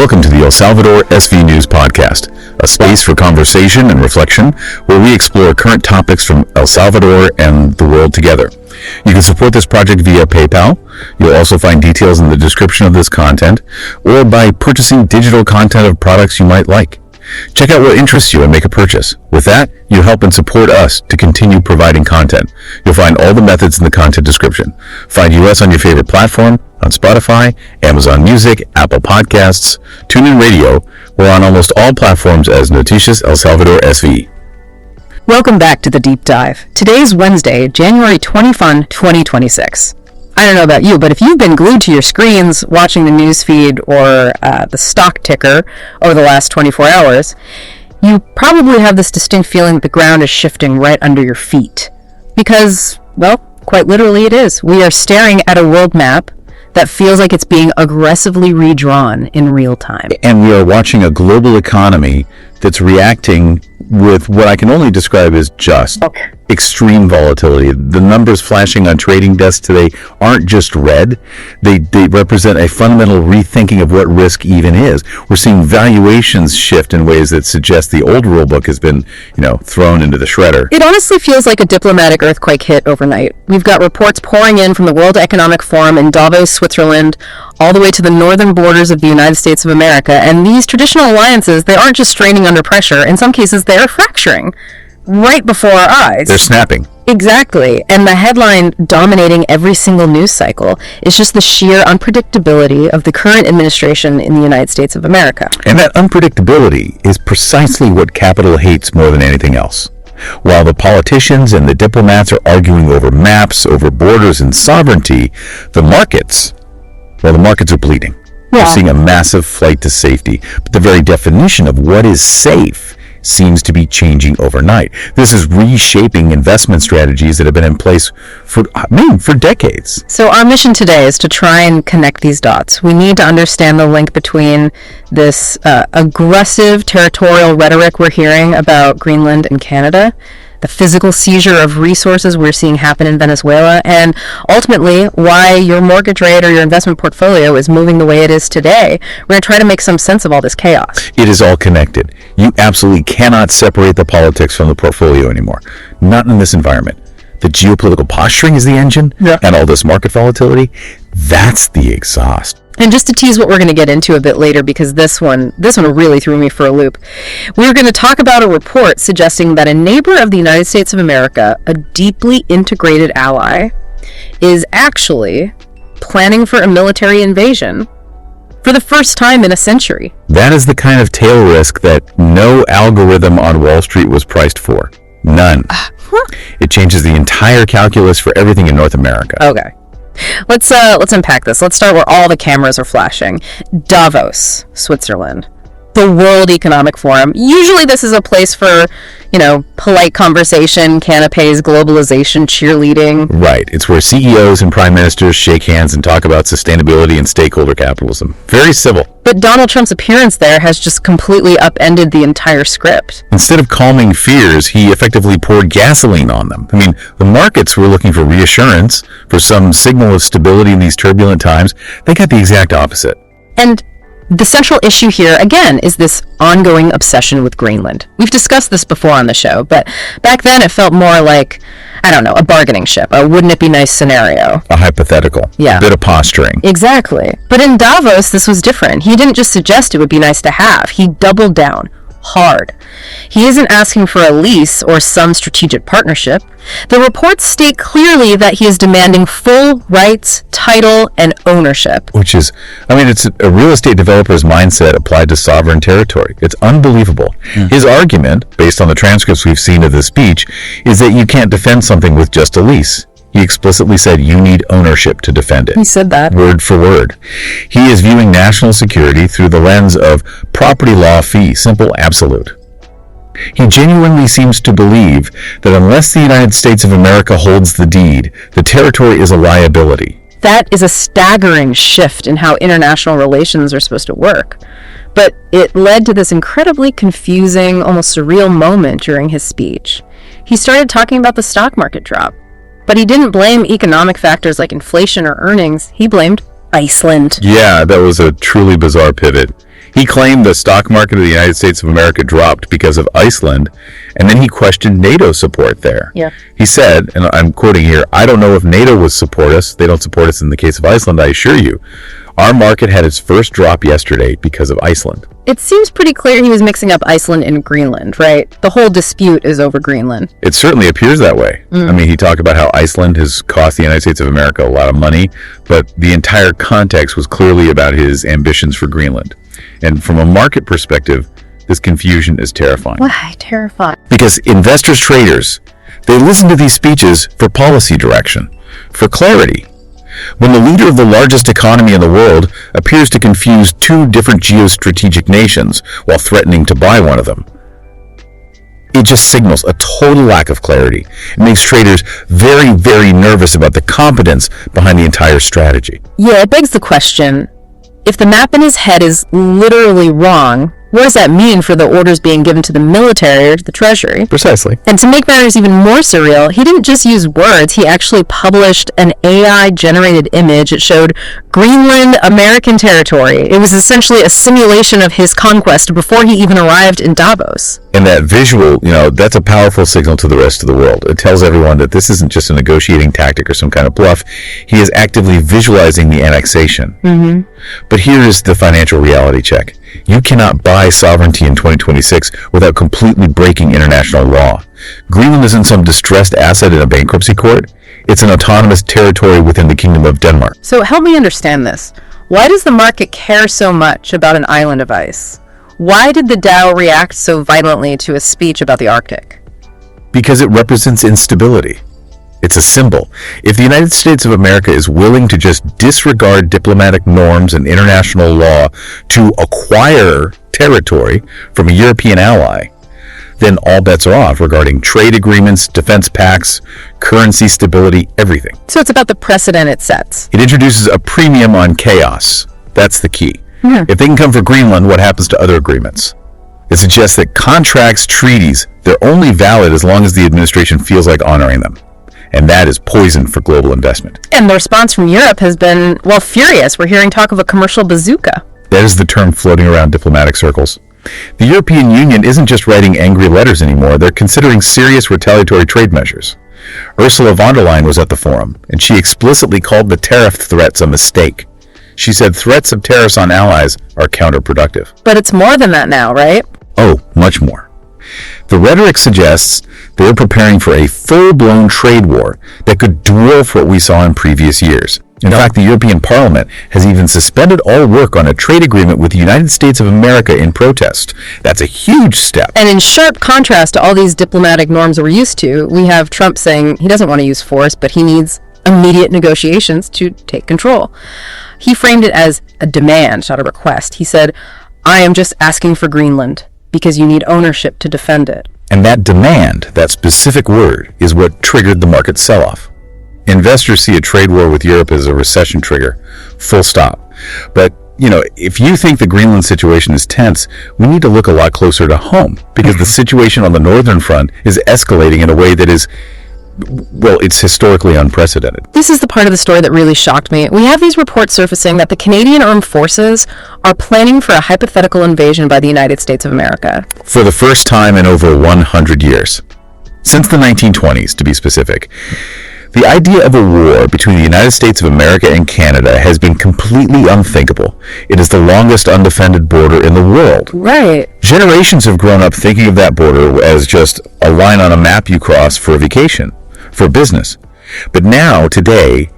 Welcome to the El Salvador SV News Podcast, a space for conversation and reflection where we explore current topics from El Salvador and the world together. You can support this project via PayPal. You'll also find details in the description of this content or by purchasing digital content of products you might like. Check out what interests you and make a purchase. With that, you help and support us to continue providing content. You'll find all the methods in the content description. Find us on your favorite platform, on Spotify, Amazon Music, Apple Podcasts, TuneIn Radio. We're on almost all platforms as Noticias El Salvador SV. Welcome back to The Deep Dive. Today is Wednesday, January 21, 2026. I don't know about you, but if you've been glued to your screens watching the news feed or the stock ticker over the last 24 hours, you probably have this distinct feeling that the ground is shifting right under your feet. Because, well, quite literally it is. We are staring at a world map that feels like it's being aggressively redrawn in real time. And we are watching a global economy that's reacting with what I can only describe as just extreme volatility. The numbers flashing on trading desks today aren't just red. They represent a fundamental rethinking of what risk even is. We're seeing valuations shift in ways that suggest the old rule book has been, thrown into the shredder. It honestly feels like a diplomatic earthquake hit overnight. We've got reports pouring in from the World Economic Forum in Davos, Switzerland, all the way to the northern borders of the United States of America. And these traditional alliances, they aren't just straining under pressure. In some cases, they are fracturing right before our eyes. They're snapping. Exactly. And the headline dominating every single news cycle is just the sheer unpredictability of the current administration in the United States of America. And that unpredictability is precisely what capital hates more than anything else. While the politicians and the diplomats are arguing over maps, over borders and sovereignty, the markets are bleeding. Yeah. We're seeing a massive flight to safety. But the very definition of what is safe seems to be changing overnight. This is reshaping investment strategies that have been in place for decades. So our mission today is to try and connect these dots. We need to understand the link between this aggressive territorial rhetoric we're hearing about Greenland and Canada, the physical seizure of resources we're seeing happen in Venezuela, and ultimately why your mortgage rate or your investment portfolio is moving the way it is today. We're going to try to make some sense of all this chaos. It is all connected. You absolutely cannot separate the politics from the portfolio anymore. Not in this environment. The geopolitical posturing is the engine, and all this market volatility, that's the exhaust. And just to tease what we're going to get into a bit later, because this one really threw me for a loop, we're going to talk about a report suggesting that a neighbor of the United States of America, a deeply integrated ally, is actually planning for a military invasion for the first time in a century. That is the kind of tail risk that no algorithm on Wall Street was priced for. None. It changes the entire calculus for everything in North America. Okay. Let's unpack this. Let's start where all the cameras are flashing. Davos, Switzerland. The World Economic Forum. Usually this is a place for, polite conversation, canapes, globalization, cheerleading. Right. It's where CEOs and prime ministers shake hands and talk about sustainability and stakeholder capitalism. Very civil. But Donald Trump's appearance there has just completely upended the entire script. Instead of calming fears, he effectively poured gasoline on them. The markets were looking for reassurance, for some signal of stability in these turbulent times. They got the exact opposite. And the central issue here, again, is this ongoing obsession with Greenland. We've discussed this before on the show, but back then it felt more like, a bargaining chip, a wouldn't it be nice scenario. A hypothetical. Yeah. A bit of posturing. Exactly. But in Davos, this was different. He didn't just suggest it would be nice to have. He doubled down hard. He isn't asking for a lease or some strategic partnership. The reports state clearly that he is demanding full rights, title, and ownership. Which is, it's a real estate developer's mindset applied to sovereign territory. It's unbelievable. His argument, based on the transcripts we've seen of the speech, is that you can't defend something with just a lease. He explicitly said you need ownership to defend it. He said that. Word for word. He is viewing national security through the lens of property law fee, simple, absolute. He genuinely seems to believe that unless the United States of America holds the deed, the territory is a liability. That is a staggering shift in how international relations are supposed to work. But it led to this incredibly confusing, almost surreal moment during his speech. He started talking about the stock market drop. But he didn't blame economic factors like inflation or earnings. He blamed Iceland. Yeah, that was a truly bizarre pivot. He claimed the stock market of the United States of America dropped because of Iceland, and then he questioned NATO support there. Yeah. He said, and I'm quoting here, "I don't know if NATO will support us. They don't support us in the case of Iceland, I assure you. Our market had its first drop yesterday because of Iceland." It seems pretty clear he was mixing up Iceland and Greenland, right? The whole dispute is over Greenland. It certainly appears that way. I mean, he talked about how Iceland has cost the United States of America a lot of money, but the entire context was clearly about his ambitions for Greenland. And from a market perspective, this confusion is terrifying. Why? Terrifying. Because investors, traders, they listen to these speeches for policy direction, for clarity. When the leader of the largest economy in the world appears to confuse two different geostrategic nations while threatening to buy one of them, it just signals a total lack of clarity. It makes traders very, very nervous about the competence behind the entire strategy. Yeah, it begs the question, if the map in his head is literally wrong, what does that mean for the orders being given to the military or to the treasury? Precisely. And to make matters even more surreal, he didn't just use words, he actually published an AI-generated image. It showed Greenland, American territory. It was essentially a simulation of his conquest before he even arrived in Davos. And that visual, that's a powerful signal to the rest of the world. It tells everyone that this isn't just a negotiating tactic or some kind of bluff. He is actively visualizing the annexation. But here is the financial reality check. You cannot buy sovereignty in 2026 without completely breaking international law. Greenland isn't some distressed asset in a bankruptcy court. It's an autonomous territory within the Kingdom of Denmark. So help me understand this. Why does the market care so much about an island of ice? Why did the Dow react so violently to a speech about the Arctic? Because it represents instability. It's a symbol. If the United States of America is willing to just disregard diplomatic norms and international law to acquire territory from a European ally, then all bets are off regarding trade agreements, defense pacts, currency stability, everything. So it's about the precedent it sets. It introduces a premium on chaos. That's the key. If they can come for Greenland, what happens to other agreements? It suggests that contracts, treaties, they're only valid as long as the administration feels like honoring them. And that is poison for global investment. And the response from Europe has been, furious. We're hearing talk of a commercial bazooka. That is the term floating around diplomatic circles. The European Union isn't just writing angry letters anymore. They're considering serious retaliatory trade measures. Ursula von der Leyen was at the forum, and she explicitly called the tariff threats a mistake. She said threats of tariffs on allies are counterproductive. But it's more than that now, right? Oh, much more. The rhetoric suggests they're preparing for a full-blown trade war that could dwarf what we saw in previous years. In fact, the European Parliament has even suspended all work on a trade agreement with the United States of America in protest. That's a huge step. And in sharp contrast to all these diplomatic norms we're used to, we have Trump saying he doesn't want to use force, but he needs immediate negotiations to take control. He framed it as a demand, not a request. He said, "I am just asking for Greenland because you need ownership to defend it." And that demand, that specific word, is what triggered the market sell-off. Investors see a trade war with Europe as a recession trigger, full stop. But, if you think the Greenland situation is tense, we need to look a lot closer to home, because the situation on the northern front is escalating in a way that is, it's historically unprecedented. This is the part of the story that really shocked me. We have these reports surfacing that the Canadian Armed Forces are planning for a hypothetical invasion by the United States of America. For the first time in over 100 years. Since the 1920s, to be specific. The idea of a war between the United States of America and Canada has been completely unthinkable. It is the longest undefended border in the world. Right. Generations have grown up thinking of that border as just a line on a map you cross for a vacation, for business. But now, today,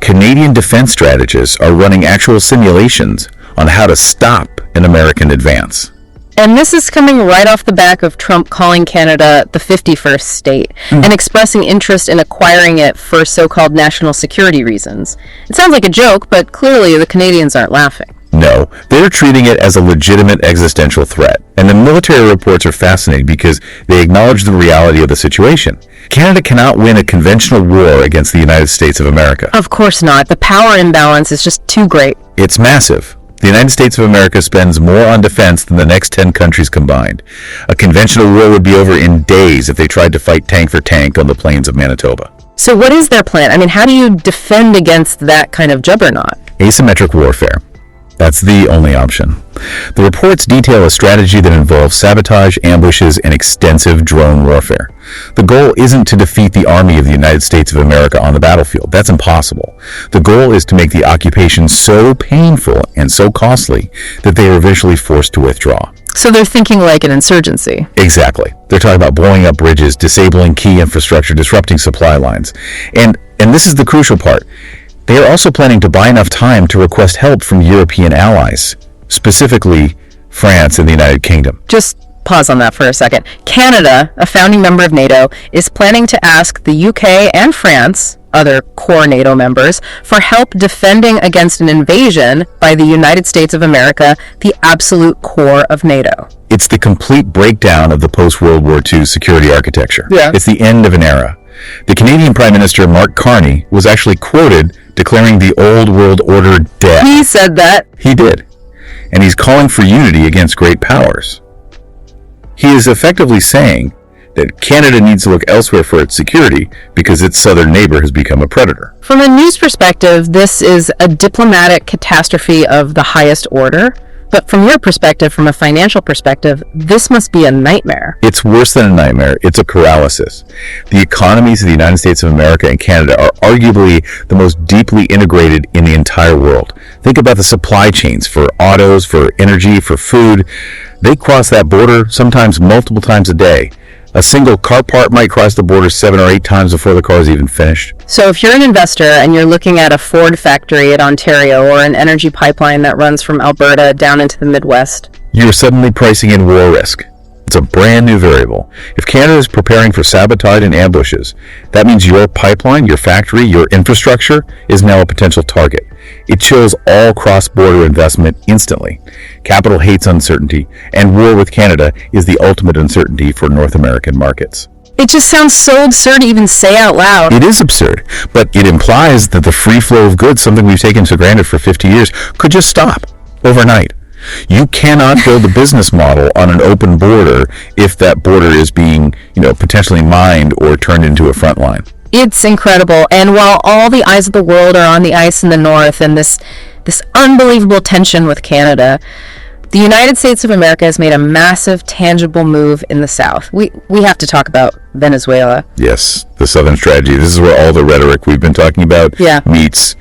Canadian defense strategists are running actual simulations on how to stop an American advance. And this is coming right off the back of Trump calling Canada the 51st state and expressing interest in acquiring it for so-called national security reasons. It sounds like a joke, but clearly the Canadians aren't laughing. No, they're treating it as a legitimate existential threat. And the military reports are fascinating because they acknowledge the reality of the situation. Canada cannot win a conventional war against the United States of America. Of course not. The power imbalance is just too great. It's massive. The United States of America spends more on defense than the next 10 countries combined. A conventional war would be over in days if they tried to fight tank for tank on the plains of Manitoba. So what is their plan? How do you defend against that kind of juggernaut? Asymmetric warfare. That's the only option. The reports detail a strategy that involves sabotage, ambushes, and extensive drone warfare. The goal isn't to defeat the army of the United States of America on the battlefield. That's impossible. The goal is to make the occupation so painful and so costly that they are eventually forced to withdraw. So they're thinking like an insurgency. Exactly. They're talking about blowing up bridges, disabling key infrastructure, disrupting supply lines. And this is the crucial part. They are also planning to buy enough time to request help from European allies, specifically France and the United Kingdom. Just pause on that for a second. Canada, a founding member of NATO, is planning to ask the UK and France, other core NATO members, for help defending against an invasion by the United States of America, the absolute core of NATO. It's the complete breakdown of the post-World War II security architecture. Yeah. It's the end of an era. The Canadian Prime Minister Mark Carney was actually quoted declaring the old world order dead. He said that. He did. And he's calling for unity against great powers. He is effectively saying that Canada needs to look elsewhere for its security because its southern neighbor has become a predator. From a news perspective, this is a diplomatic catastrophe of the highest order. But from your perspective, from a financial perspective, this must be a nightmare. It's worse than a nightmare. It's a paralysis. The economies of the United States of America and Canada are arguably the most deeply integrated in the entire world. Think about the supply chains for autos, for energy, for food. They cross that border sometimes multiple times a day. A single car part might cross the border 7 or 8 times before the car is even finished. So if you're an investor and you're looking at a Ford factory at Ontario or an energy pipeline that runs from Alberta down into the Midwest, you're suddenly pricing in war risk. It's a brand new variable. If Canada is preparing for sabotage and ambushes, that means your pipeline, your factory, your infrastructure is now a potential target. It chills all cross-border investment instantly. Capital hates uncertainty, and war with Canada is the ultimate uncertainty for North American markets. it just sounds so absurd to even say out loud. It is absurd, but it implies that the free flow of goods, something we've taken for granted for 50 years, could just stop overnight. You cannot build a business model on an open border if that border is being, potentially mined or turned into a front line. It's incredible. And while all the eyes of the world are on the ice in the north and this unbelievable tension with Canada, the United States of America has made a massive, tangible move in the south. We have to talk about Venezuela. Yes, the Southern strategy. This is where all the rhetoric we've been talking about meets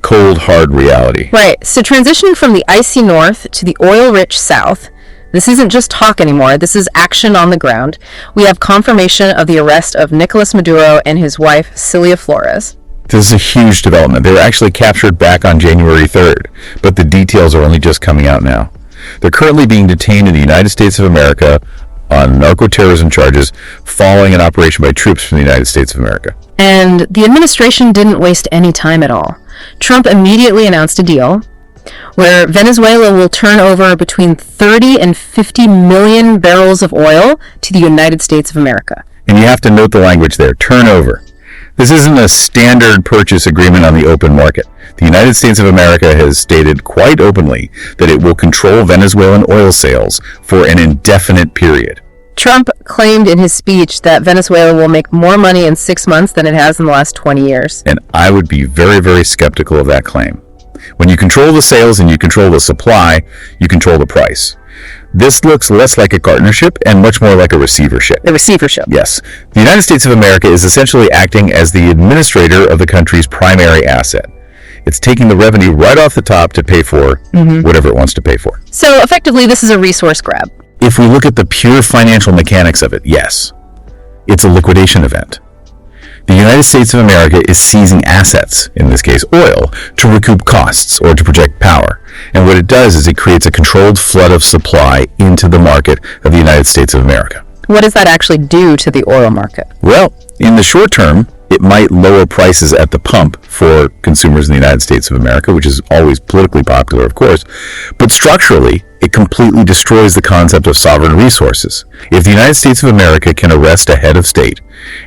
cold, hard reality. Right. So transitioning from the icy north to the oil-rich south, this isn't just talk anymore. This is action on the ground. We have confirmation of the arrest of Nicolás Maduro and his wife, Cilia Flores. This is a huge development. They were actually captured back on January 3rd, but the details are only just coming out now. They're currently being detained in the United States of America on narco-terrorism charges following an operation by troops from the United States of America. And the administration didn't waste any time at all. Trump immediately announced a deal where Venezuela will turn over between 30 and 50 million barrels of oil to the United States of America. And you have to note the language there, turnover. This isn't a standard purchase agreement on the open market. The United States of America has stated quite openly that it will control Venezuelan oil sales for an indefinite period. Trump claimed in his speech that Venezuela will make more money in 6 months than it has in the last 20 years. And I would be very, very skeptical of that claim. When you control the sales and you control the supply, you control the price. This looks less like a partnership and much more like a receivership. The receivership. Yes. The United States of America is essentially acting as the administrator of the country's primary asset. It's taking the revenue right off the top to pay for whatever it wants to pay for. So effectively, this is a resource grab. If we look at the pure financial mechanics of it, yes. It's a liquidation event. The United States of America is seizing assets, in this case oil, to recoup costs or to project power. And what it does is it creates a controlled flood of supply into the market of the United States of America. What does that actually do to the oil market? Well, in the short term, it might lower prices at the pump for consumers in the United States of America, which is always politically popular, of course. But structurally, it completely destroys the concept of sovereign resources. If the United States of America can arrest a head of state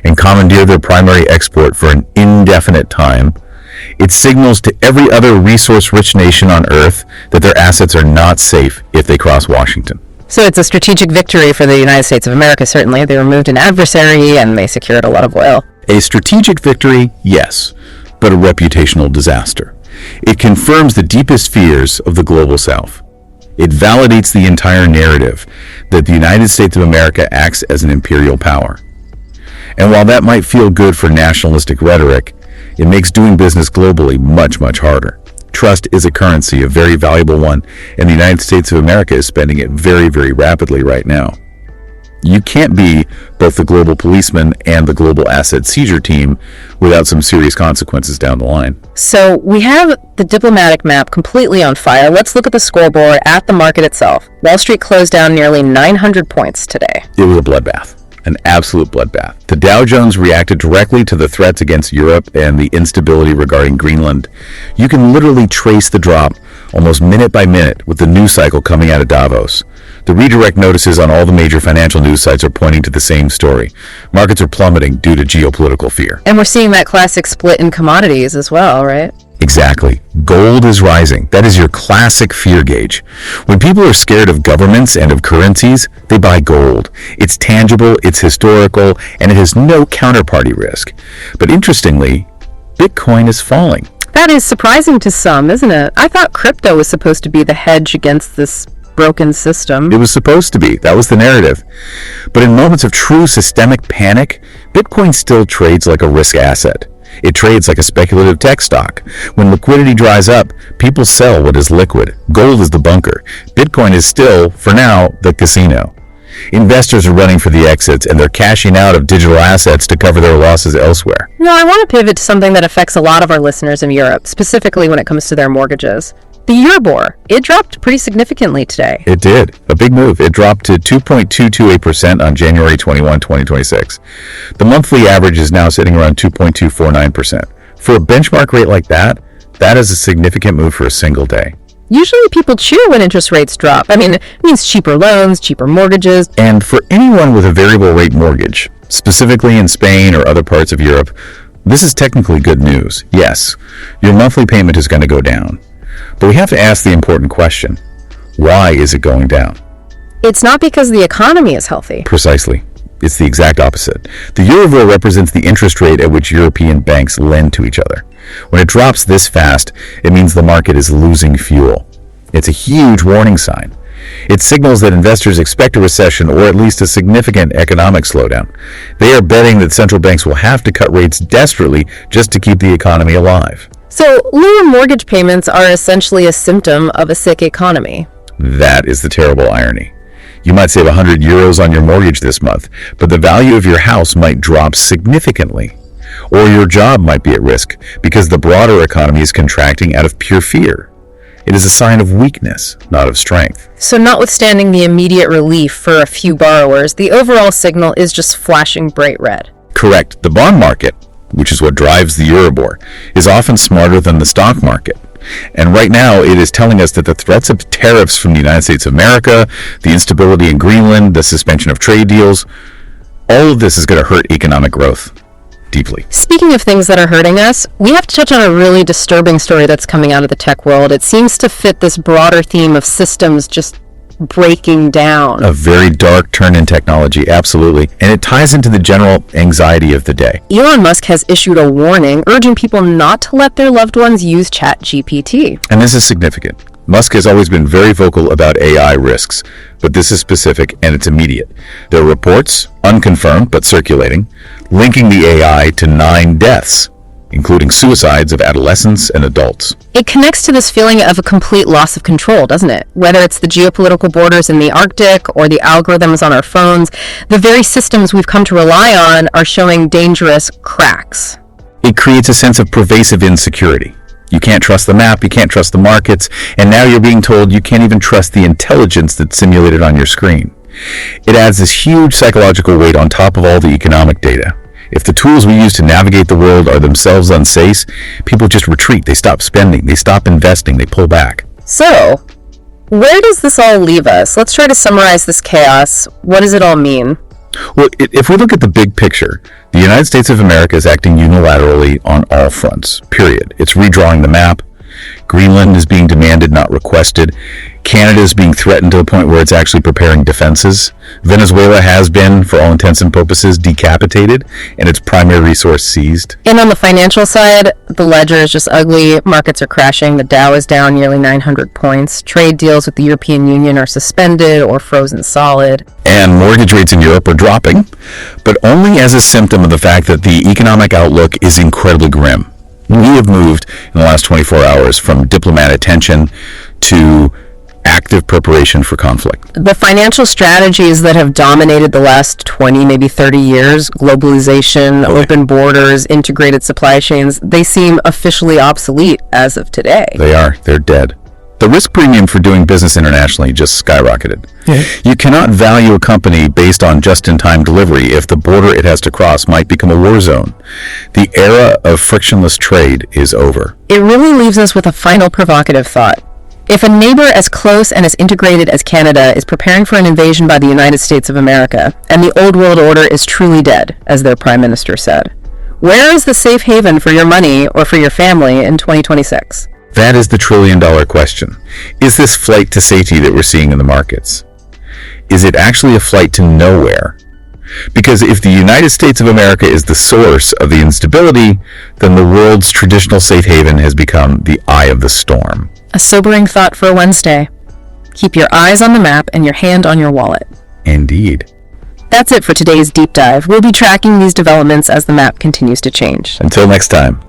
and commandeer their primary export for an indefinite time, it signals to every other resource-rich nation on Earth that their assets are not safe if they cross Washington. So it's a strategic victory for the United States of America, certainly. They removed an adversary and they secured a lot of oil. A strategic victory, yes, but a reputational disaster. It confirms the deepest fears of the global south. It validates the entire narrative that the United States of America acts as an imperial power. And while that might feel good for nationalistic rhetoric, it makes doing business globally much, much harder. Trust is a currency, a very valuable one, and the United States of America is spending it very, very rapidly right now. You can't be both the global policeman and the global asset seizure team without some serious consequences down the line. So we have the diplomatic map completely on fire. Let's look at the scoreboard at the market itself. Wall Street closed down nearly 900 points today. It was a bloodbath. An absolute bloodbath. The Dow Jones reacted directly to the threats against Europe and the instability regarding Greenland. You can literally trace the drop almost minute by minute with the news cycle coming out of Davos. The redirect notices on all the major financial news sites are pointing to the same story. Markets are plummeting due to geopolitical fear. And we're seeing that classic split in commodities as well, right? Exactly. Gold is rising. That is your classic fear gauge. When people are scared of governments and of currencies, they buy gold. It's tangible, it's historical, and it has no counterparty risk. But interestingly, Bitcoin is falling. That is surprising to some, isn't it? I thought crypto was supposed to be the hedge against this broken system. It was supposed to be. That was the narrative. But in moments of true systemic panic, Bitcoin still trades like a risk asset. It trades like a speculative tech stock. When liquidity dries up, people sell what is liquid. Gold is the bunker. Bitcoin is still, for now, the casino. Investors are running for the exits, and they're cashing out of digital assets to cover their losses elsewhere. No, I want to pivot to something that affects a lot of our listeners in Europe, specifically when it comes to their mortgages. The Euribor. It dropped pretty significantly today. It did. A big move. It dropped to 2.228% on January 21, 2026. The monthly average is now sitting around 2.249%. For a benchmark rate like that, that is a significant move for a single day. Usually people cheer when interest rates drop. I mean, it means cheaper loans, cheaper mortgages. And for anyone with a variable rate mortgage, specifically in Spain or other parts of Europe, this is technically good news. Yes, your monthly payment is going to go down. But we have to ask the important question. Why is it going down? It's not because the economy is healthy. Precisely. It's the exact opposite. The Euribor represents the interest rate at which European banks lend to each other. When it drops this fast, it means the market is losing fuel. It's a huge warning sign. It signals that investors expect a recession or at least a significant economic slowdown. They are betting that central banks will have to cut rates desperately just to keep the economy alive. So lower mortgage payments are essentially a symptom of a sick economy. That is the terrible irony. You might save 100 euros on your mortgage this month, but the value of your house might drop significantly. Or your job might be at risk because the broader economy is contracting out of pure fear. It is a sign of weakness, not of strength. So notwithstanding the immediate relief for a few borrowers, the overall signal is just flashing bright red. Correct. The bond market, which is what drives the Euribor, is often smarter than the stock market. And right now, it is telling us that the threats of tariffs from the United States of America, the instability in Greenland, the suspension of trade deals, all of this is going to hurt economic growth deeply. Speaking of things that are hurting us, we have to touch on a really disturbing story that's coming out of the tech world. It seems to fit this broader theme of systems just breaking down. A very dark turn in technology, absolutely. And it ties into the general anxiety of the day. Elon Musk has issued a warning urging people not to let their loved ones use ChatGPT. And this is significant. Musk has always been very vocal about AI risks, but this is specific and it's immediate. There are reports, unconfirmed but circulating, linking the AI to 9 deaths, including suicides of adolescents and adults. It connects to this feeling of a complete loss of control, doesn't it? Whether it's the geopolitical borders in the Arctic or the algorithms on our phones, the very systems we've come to rely on are showing dangerous cracks. It creates a sense of pervasive insecurity. You can't trust the map, you can't trust the markets, and now you're being told you can't even trust the intelligence that's simulated on your screen. It adds this huge psychological weight on top of all the economic data. If the tools we use to navigate the world are themselves unsafe, people just retreat, they stop spending, they stop investing, they pull back. So, where does this all leave us? Let's try to summarize this chaos. What does it all mean? Well, if we look at the big picture, the United States of America is acting unilaterally on all fronts, period. It's redrawing the map, Greenland is being demanded, not requested. Canada is being threatened to the point where it's actually preparing defenses. Venezuela has been, for all intents and purposes, decapitated and its primary resource seized. And on the financial side, the ledger is just ugly. Markets are crashing. The Dow is down nearly 900 points. Trade deals with the European Union are suspended or frozen solid. And mortgage rates in Europe are dropping, but only as a symptom of the fact that the economic outlook is incredibly grim. We have moved in the last 24 hours from diplomatic tension to active preparation for conflict. The financial strategies that have dominated the last 20, maybe 30 years, globalization, open borders, integrated supply chains, they seem officially obsolete as of today. They are. They're dead. The risk premium for doing business internationally just skyrocketed. Yeah. You cannot value a company based on just-in-time delivery if the border it has to cross might become a war zone. The era of frictionless trade is over. It really leaves us with a final provocative thought. If a neighbor as close and as integrated as Canada is preparing for an invasion by the United States of America, and the old world order is truly dead, as their prime minister said, where is the safe haven for your money or for your family in 2026? That is the trillion-dollar question. Is this flight to safety that we're seeing in the markets? Is it actually a flight to nowhere? Because if the United States of America is the source of the instability, then the world's traditional safe haven has become the eye of the storm. A sobering thought for a Wednesday. Keep your eyes on the map and your hand on your wallet. Indeed. That's it for today's deep dive. We'll be tracking these developments as the map continues to change. Until next time.